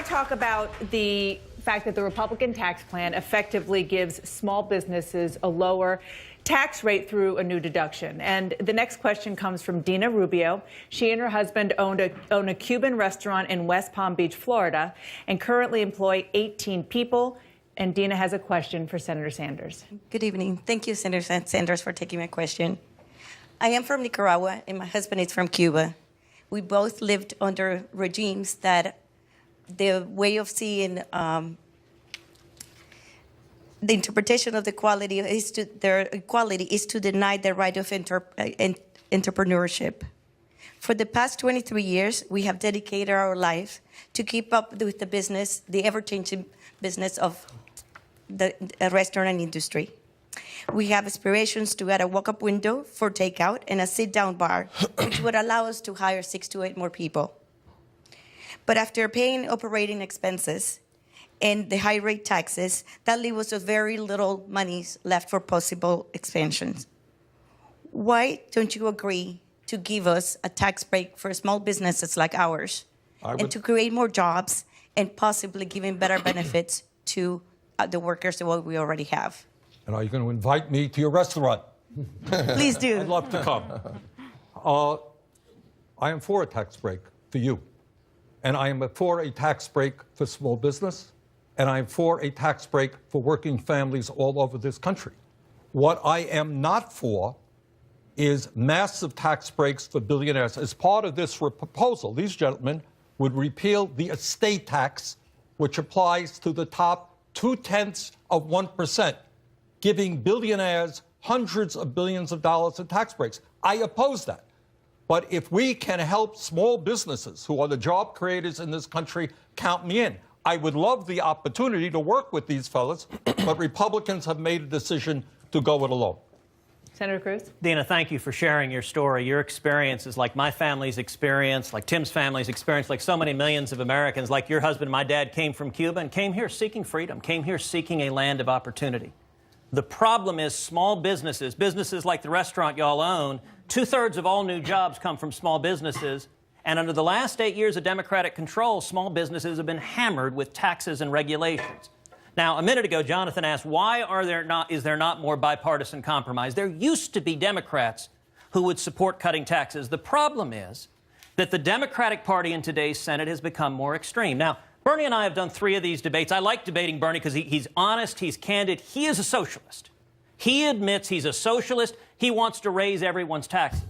to talk about the fact that the Republican tax plan effectively gives small businesses a lower tax rate through a new deduction. And the next question comes from Dina Rubio. She and her husband own a Cuban restaurant in West Palm Beach, Florida, and currently employ 18 people. And Dina has a question for Senator Sanders. Good evening. Thank you, Senator Sanders, for taking my question. I am from Nicaragua, and my husband is from Cuba. We both lived under regimes that the way of seeing the interpretation of the equality is to deny the right of entrepreneurship. For the past 23 years, we have dedicated our life to keep up with the ever-changing business of the restaurant industry. We have aspirations to add a walk-up window for takeout and a sit-down bar, which would allow us to hire 6 to 8 more people. But after paying operating expenses and the high-rate taxes, that leaves us with very little money left for possible expansions. Why don't you agree to give us a tax break for small businesses like ours and to create more jobs and possibly giving better benefits to the workers than what we already have? And are you going to invite me to your restaurant? Please do. I'd love to come. I am for a tax break for you. And I am for a tax break for small business. And I am for a tax break for working families all over this country. What I am not for is massive tax breaks for billionaires. As part of this proposal, these gentlemen would repeal the estate tax, which applies to the top 0.2%, giving billionaires hundreds of billions of dollars in tax breaks. I oppose that. But if we can help small businesses, who are the job creators in this country, count me in. I would love the opportunity to work with these fellas, but Republicans have made a decision to go it alone. Senator Cruz? Dina, thank you for sharing your story. Your experience is like my family's experience, like Tim's family's experience, like so many millions of Americans, like your husband. My dad came from Cuba and came here seeking freedom, came here seeking a land of opportunity. The problem is small businesses, businesses like the restaurant y'all own, 2/3 of all new jobs come from small businesses. And under the last 8 years of Democratic control, small businesses have been hammered with taxes and regulations. Now, a minute ago, Jonathan asked, why is there not more bipartisan compromise? There used to be Democrats who would support cutting taxes. The problem is that the Democratic Party in today's Senate has become more extreme. Now, Bernie and I have done 3 of these debates. I like debating Bernie because he's honest, he's candid. He is a socialist. He admits he's a socialist. He wants to raise everyone's taxes.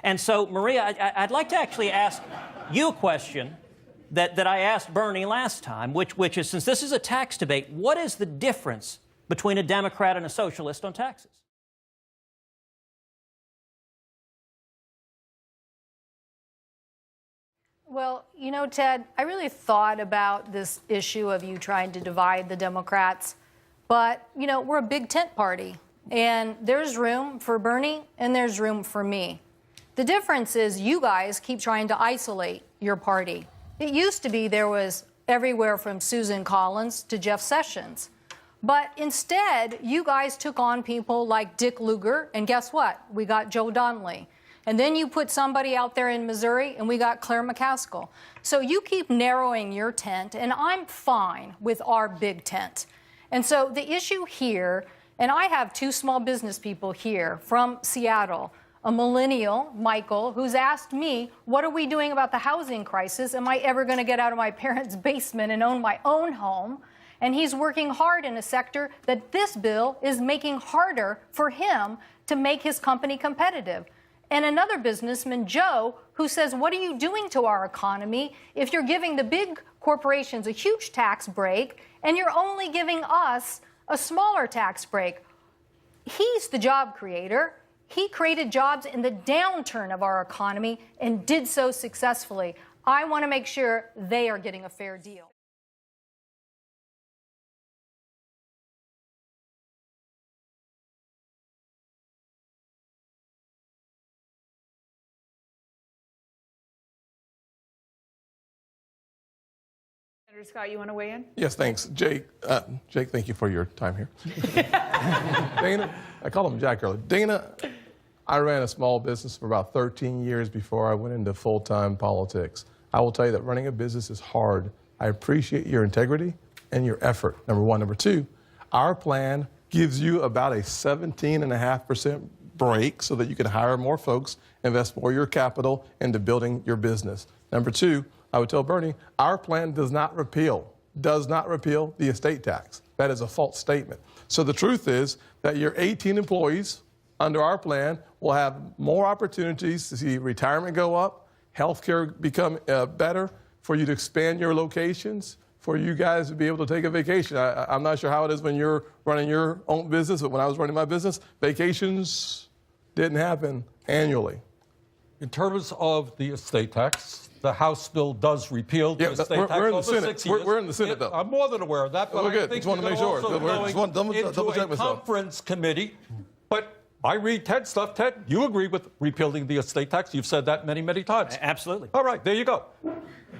And so, Maria, I'd like to actually ask you a question that I asked Bernie last time, which is, since this is a tax debate, what is the difference between a Democrat and a socialist on taxes? Well, you know, Ted, I really thought about this issue of you trying to divide the Democrats. But, you know, we're a big tent party, and there's room for Bernie and there's room for me. The difference is you guys keep trying to isolate your party. It used to be there was everywhere from Susan Collins to Jeff Sessions. But instead, you guys took on people like Dick Lugar, and guess what? We got Joe Donnelly. And then you put somebody out there in Missouri, and we got Claire McCaskill. So you keep narrowing your tent, and I'm fine with our big tent. And so the issue here, and I have 2 small business people here from Seattle, a millennial, Michael, who's asked me, what are we doing about the housing crisis? Am I ever going to get out of my parents' basement and own my own home? And he's working hard in a sector that this bill is making harder for him to make his company competitive. And another businessman, Joe, who says, what are you doing to our economy if you're giving the big corporations a huge tax break and you're only giving us a smaller tax break? He's the job creator. He created jobs in the downturn of our economy and did so successfully. I want to make sure they are getting a fair deal. Senator Scott, you want to weigh in? Yes, thanks. Jake, thank you for your time here. Dana, I called him Jack earlier. Dana, I ran a small business for about 13 years before I went into full-time politics. I will tell you that running a business is hard, I appreciate your integrity and your effort, number one. Number two, our plan gives you about a 17.5% break so that you can hire more folks, invest more of your capital into building your business. Number two, I would tell Bernie, our plan does not repeal the estate tax. That is a false statement. So the truth is that your 18 employees under our plan will have more opportunities to see retirement go up, healthcare become better, for you to expand your locations, for you guys to be able to take a vacation. I'm not sure how it is when you're running your own business, but when I was running my business, vacations didn't happen annually. In terms of the estate tax, the House bill does repeal the estate tax we're in the over Senate. 6 years. We're in the Senate, though. I'm more than aware of that, but We're I good. think Just wanted to we're make sure. also We're just going want to double check into a myself. conference committee. But I read Ted's stuff. Ted, you agree with repealing the estate tax. You've said that many, many times. Absolutely. All right, there you go.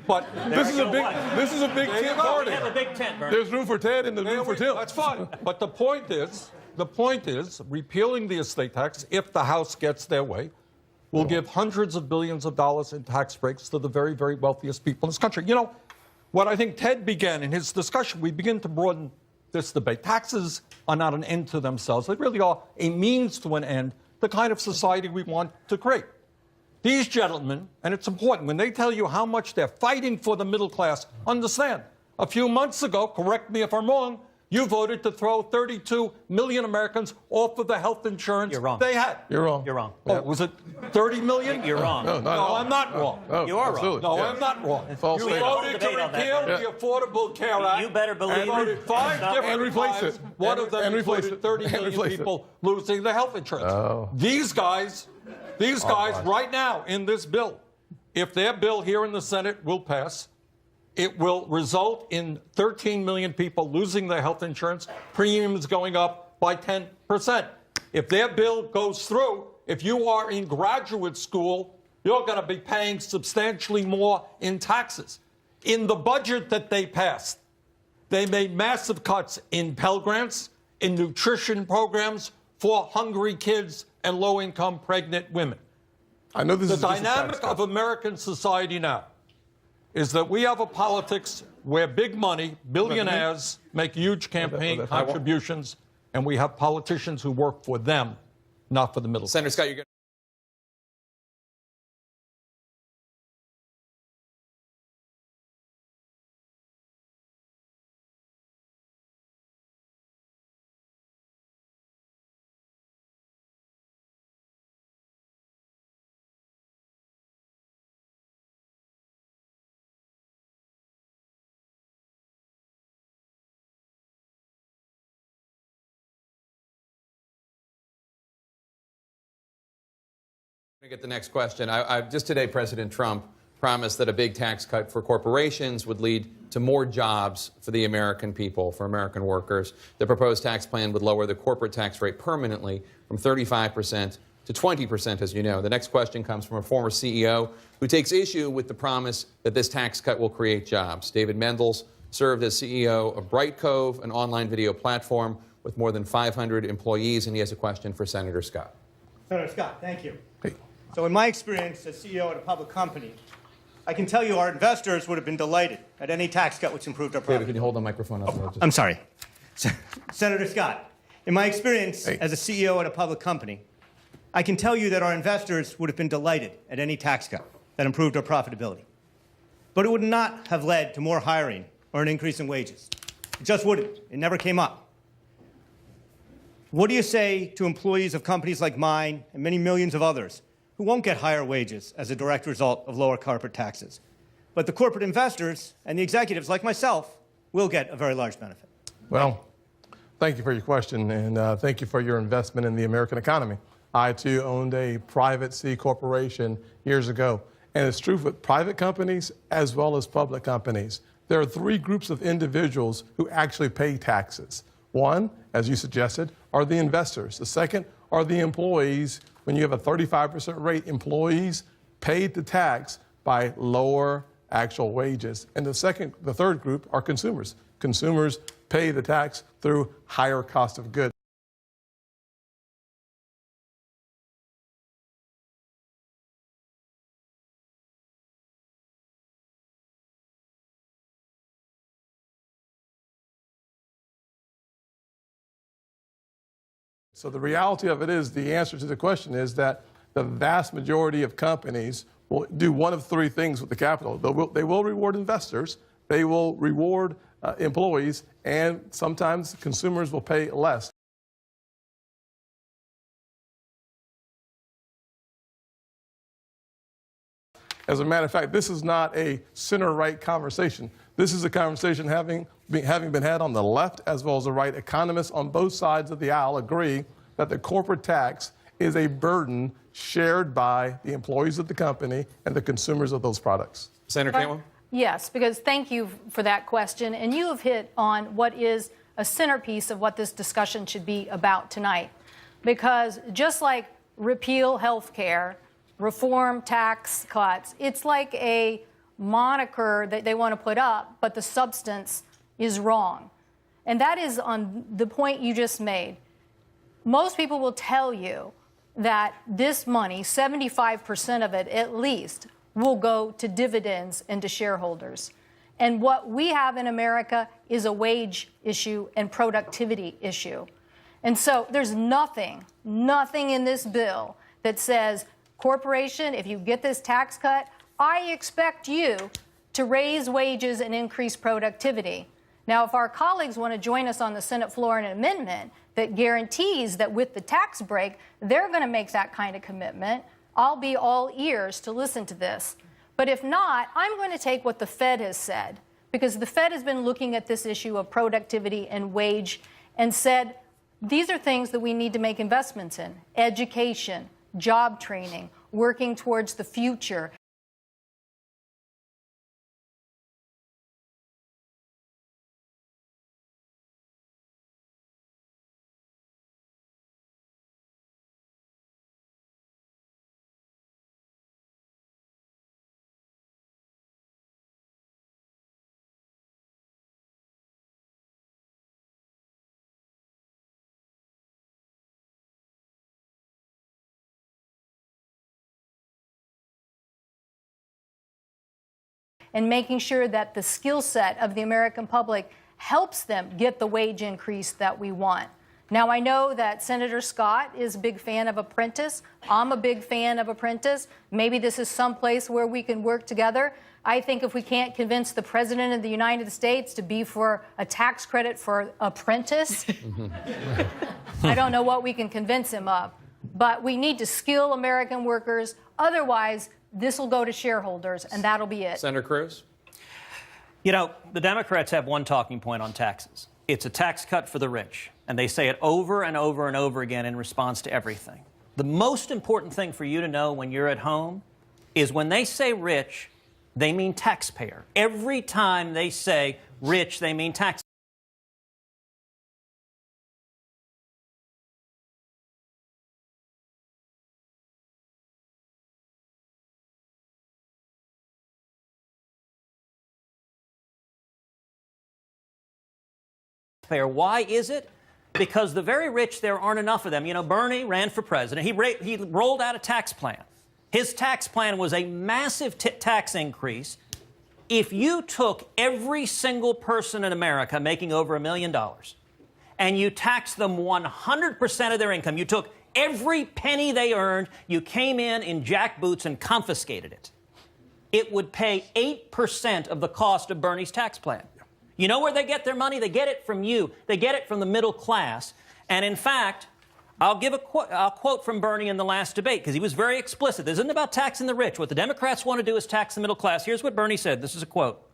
But This is a big There you tent go. party. We have a big tent, Bernie. There's room for Ted and there's room for Tim. That's fine. But the point is, repealing the estate tax, if the House gets their way, will give hundreds of billions of dollars in tax breaks to the very, very wealthiest people in this country. You know, what I think Ted began in his discussion, we begin to broaden this debate. Taxes are not an end to themselves. They really are a means to an end, the kind of society we want to create. These gentlemen, and it's important, when they tell you how much they're fighting for the middle class, understand, a few months ago, correct me if I'm wrong, you voted to throw 32 million Americans off of the health insurance You're wrong. they had. You're wrong. You're wrong. Oh, was it 30 million? You're wrong. No, not at all. I'm not wrong. No, You are wrong. absolutely. No, Yeah. I'm not wrong. False You statement. voted to Debate on that, repeal Bernie. the Affordable Care Act. You better believe and it. voted 5 Stop. different And replace times. it. One of them And replace included it. 30 And million replace it. people losing their health insurance. Oh. These guys right now in this bill, if their bill here in the Senate will pass, it will result in 13 million people losing their health insurance, premiums going up by 10%. If their bill goes through, if you are in graduate school, you're going to be paying substantially more in taxes. In the budget that they passed, they made massive cuts in Pell Grants, in nutrition programs for hungry kids and low-income pregnant women. I know this The is just a tax dynamic cut. of American society now is that we have a politics where big money, billionaires, make huge campaign contributions, and we have politicians who work for them, not for the middle class. Senator Scott, you're going to get the next question. Just today, President Trump promised that a big tax cut for corporations would lead to more jobs for the American people, for American workers. The proposed tax plan would lower the corporate tax rate permanently from 35% to 20%, as you know. The next question comes from a former CEO who takes issue with the promise that this tax cut will create jobs. David Mendels served as CEO of Bright Cove, an online video platform with more than 500 employees, and he has a question for Senator Scott. Senator Scott, thank you. Hey. So in my experience as CEO at a public company, I can tell you our investors would have been delighted at any tax cut which improved our Oh, profit. David, can you hold the microphone up? I'm sorry. Senator Scott, in my experience Hey. as a CEO at a public company, I can tell you that our investors would have been delighted at any tax cut that improved our profitability. But it would not have led to more hiring or an increase in wages. It just wouldn't. It never came up. What do you say to employees of companies like mine and many millions of others who won't get higher wages as a direct result of lower corporate taxes? But the corporate investors and the executives like myself will get a very large benefit. Well, thank you for your question, and thank you for your investment in the American economy. I, too, owned a private C corporation years ago, and it's true with private companies as well as public companies. There are three groups of individuals who actually pay taxes. One, as you suggested, are the investors. The second are the employees. When you have a 35% rate, employees paid the tax by lower actual wages. And the third group are consumers. Consumers pay the tax through higher cost of goods. So the reality of it is, the answer to the question is that the vast majority of companies will do one of three things with the capital. They will reward investors, they will reward employees, and sometimes consumers will pay less. As a matter of fact, this is not a center-right conversation. This is a conversation having been had on the left as well as the right. Economists on both sides of the aisle agree that the corporate tax is a burden shared by the employees of the company and the consumers of those products. Senator Cantwell? Yes, because thank you for that question. And you have hit on what is a centerpiece of what this discussion should be about tonight. Because just like repeal health care, reform tax cuts, it's like a moniker that they want to put up, but the substance is wrong. And that is on the point you just made. Most people will tell you that this money, 75% of it at least, will go to dividends and to shareholders. And what we have in America is a wage issue and productivity issue. And so there's nothing in this bill that says, corporation, if you get this tax cut, I expect you to raise wages and increase productivity. Now, if our colleagues want to join us on the Senate floor in an amendment that guarantees that with the tax break, they're going to make that kind of commitment, I'll be all ears to listen to this. But if not, I'm going to take what the Fed has said, because the Fed has been looking at this issue of productivity and wage and said, these are things that we need to make investments in: education, job training, working towards the future. And making sure that the skill set of the American public helps them get the wage increase that we want. Now, I know that Senator Scott is a big fan of Apprentice. I'm a big fan of Apprentice. Maybe this is someplace where we can work together. I think if we can't convince the President of the United States to be for a tax credit for Apprentice, I don't know what we can convince him of. But we need to skill American workers. Otherwise, this will go to shareholders, and that'll be it. Senator Cruz? You know, the Democrats have one talking point on taxes. It's a tax cut for the rich. And they say it over and over and over again in response to everything. The most important thing for you to know when you're at home is when they say rich, they mean taxpayer. Every time they say rich, they mean taxpayer. Why is it? Because the very rich, there aren't enough of them. You know, Bernie ran for president. He rolled out a tax plan. His tax plan was a massive tax increase. If you took every single person in America making over $1 million and you taxed them 100% of their income, you took every penny they earned, you came in jackboots and confiscated it, it would pay 8% of the cost of Bernie's tax plan. You know where they get their money? They get it from you. They get it from the middle class. And in fact, I'll quote from Bernie in the last debate, because he was very explicit. This isn't about taxing the rich. What the Democrats want to do is tax the middle class. Here's what Bernie said. This is a quote.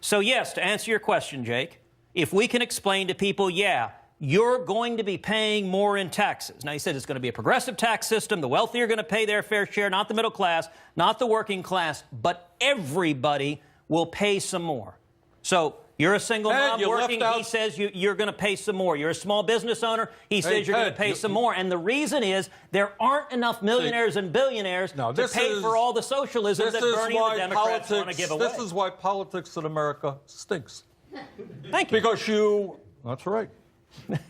So yes, to answer your question, Jake, if we can explain to people, yeah, you're going to be paying more in taxes. Now, he said it's going to be a progressive tax system. The wealthy are going to pay their fair share, not the middle class, not the working class, but everybody will pay some more. So you're a single mom working, he says you're going to pay some more. You're a small business owner, he says you're going to pay some more. And the reason is there aren't enough millionaires and billionaires to pay for all the socialism that Bernie and the Democrats want to give away. This is why politics in America stinks. Thank you. That's right.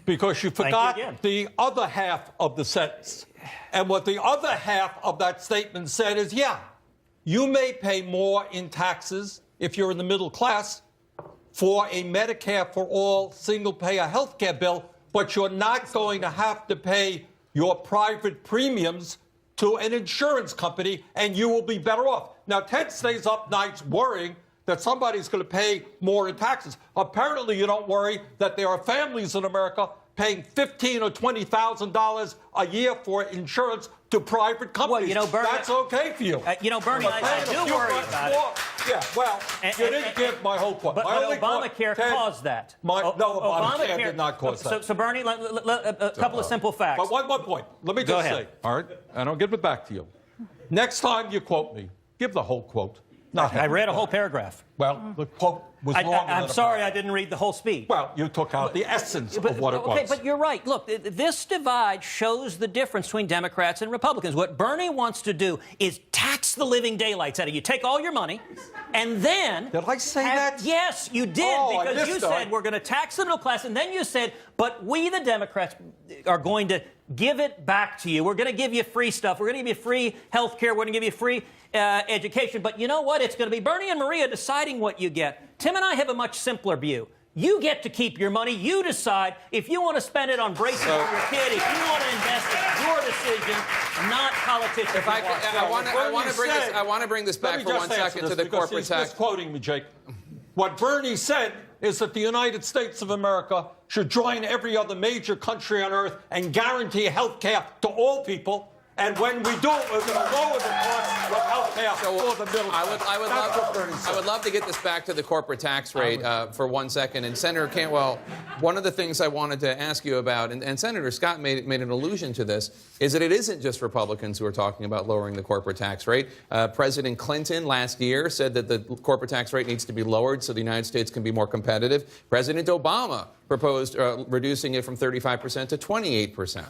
Because you forgot the other half of the sentence. And what the other half of that statement said is, yeah, you may pay more in taxes if you're in the middle class for a Medicare for all single-payer health care bill, but you're not going to have to pay your private premiums to an insurance company, and you will be better off. Now, Ted stays up nights worrying that somebody's going to pay more in taxes. Apparently, you don't worry that there are families in America paying $15,000 or $20,000 a year for insurance to private companies. Well, you know, Bernie, that's okay for you. Bernie, I do worry about it. Yeah, well, you didn't give my whole point. But Obamacare caused that. No, Obamacare did not cause that. So Bernie, a couple of simple facts. But one more point. Let me just say, all right, and I'll give it back to you. Next time you quote me, give the whole quote. I read a whole paragraph. Well, the quote was longer I'm sorry I didn't read the whole speech. Well, you took out the essence of what it was. Okay, but you're right. Look, this divide shows the difference between Democrats and Republicans. What Bernie wants to do is tax the living daylights out of you. Take all your money, and then... Did I say that? Yes, you did, because you said we're going to tax the middle class, and then you said, but we, the Democrats, are going to give it back to you. We're going to give you free stuff. We're going to give you free health care. We're going to give you free education. But you know what? It's going to be Bernie and Maria deciding what you get. Tim and I have a much simpler view. You get to keep your money. You decide if you want to spend it on braces for your kid, if you want to invest it, it's your decision, not politicians. If I want to bring this back for 1 second to the corporate tax. He's quoting me, Jake. What Bernie said is that the United States of America should join every other major country on earth and guarantee health care to all people. And when we do it, we're going to lower the cost of health care for the middle class. I would love to get this back to the corporate tax rate for 1 second. And Senator Cantwell, one of the things I wanted to ask you about, and Senator Scott made an allusion to this, is that it isn't just Republicans who are talking about lowering the corporate tax rate. President Clinton last year said that the corporate tax rate needs to be lowered so the United States can be more competitive. President Obama proposed reducing it from 35% to 28%.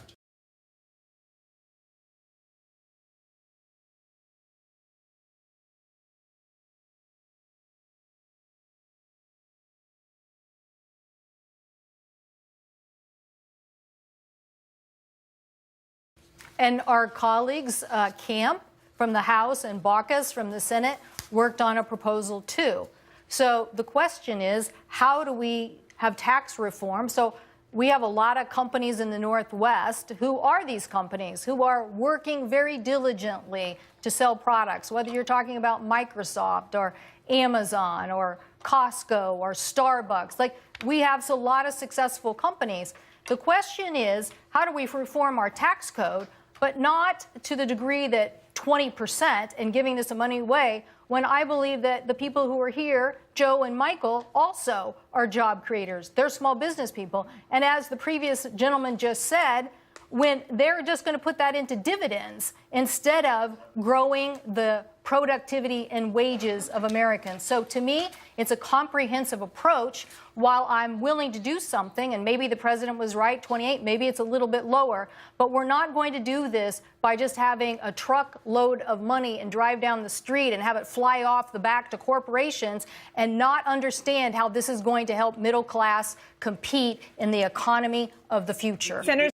And our colleagues, Camp from the House and Baucus from the Senate, worked on a proposal too. So the question is, how do we have tax reform? So we have a lot of companies in the Northwest. Who are these companies who are working very diligently to sell products, whether you're talking about Microsoft or Amazon or Costco or Starbucks? Like, we have a lot of successful companies. The question is, how do we reform our tax code, but not to the degree that 20% and giving this money away, when I believe that the people who are here, Joe and Michael, also are job creators. They're small business people. And as the previous gentleman just said, when they're just going to put that into dividends instead of growing the productivity and wages of Americans. So to me, it's a comprehensive approach. While I'm willing to do something, and maybe the president was right, 28, maybe it's a little bit lower, but we're not going to do this by just having a truckload of money and drive down the street and have it fly off the back to corporations and not understand how this is going to help middle class compete in the economy of the future. Senator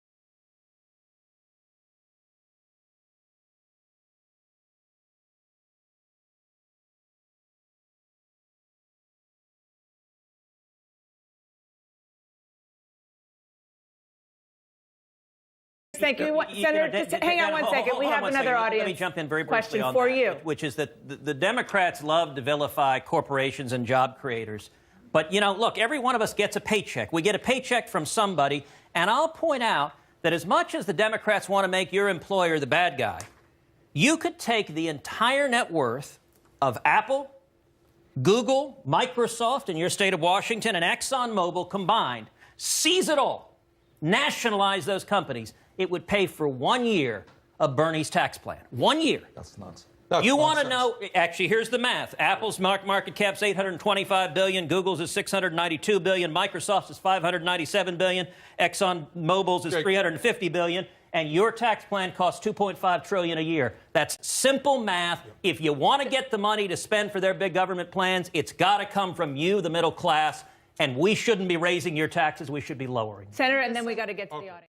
Thank you. Senator, just hang on 1 second. We have another audience Let me jump in very briefly question on for that, you. which is that the Democrats love to vilify corporations and job creators. But, you know, look, every one of us gets a paycheck. We get a paycheck from somebody, and I'll point out that as much as the Democrats want to make your employer the bad guy, you could take the entire net worth of Apple, Google, Microsoft in your state of Washington, and ExxonMobil combined, seize it all, nationalize those companies. It would pay for 1 year of Bernie's tax plan. 1 year. That's nonsense. You want to know, actually, here's the math. Apple's market cap's $825 billion, Google's is $692 billion, Microsoft's is $597 billion, ExxonMobil's is $350 billion, and your tax plan costs $2.5 trillion a year. That's simple math. If you want to get the money to spend for their big government plans, it's got to come from you, the middle class, and we shouldn't be raising your taxes, we should be lowering. Senator, and then we got to get to the audience.